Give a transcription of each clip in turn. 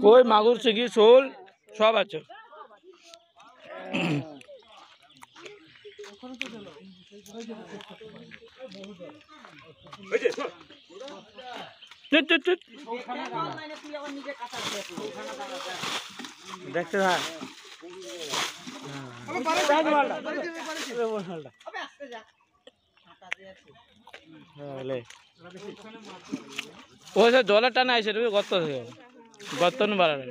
কই মাগুর শিঙি শোল সব আছে। দেখতে ভাই ওই জলের টানে আইসে তুমি গর্ত থেকে গর্ত বাড়ালে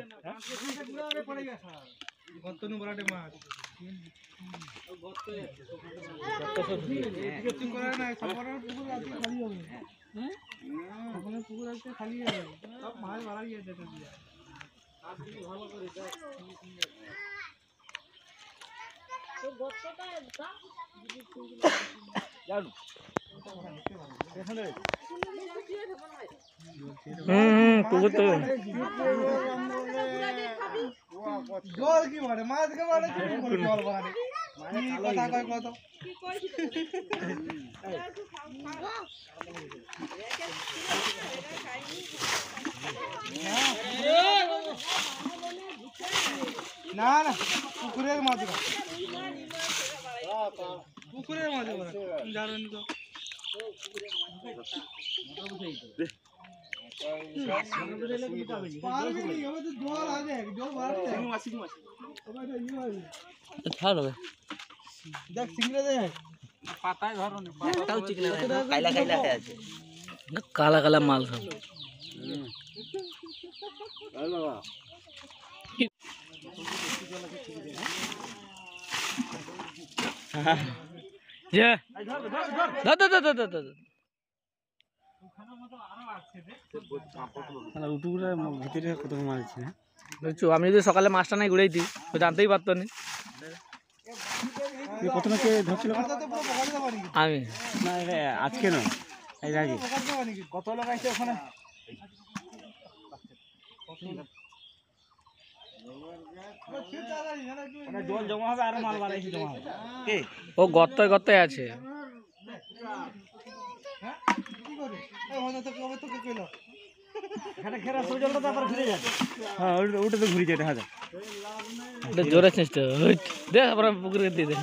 পুকুর তো জল কি মারে মাছ কে মারে জল মারে কথা কয় কত না না পুকুরের মাছ পুকুরের মাছ জানেন তো কালা কালা মাল সব আমি যদি সকালে মাছটা নাই ঘুরেই দিই জানতেই পারতো না। প্রথমে কে ধরছিল? আমি না আজকে নয় এর আগে কত লোক আছে ওখানে? জল জমা হবে আর মাল বাড়াইছে জমা হবে। ও গর্তে গর্তে আছে। ওটা তো ঘুরে যেতে হবে জোরে চেষ্টা দেখ পুকুরে দিয়ে দে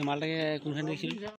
মালটাকে কোনখানে দেখছিল?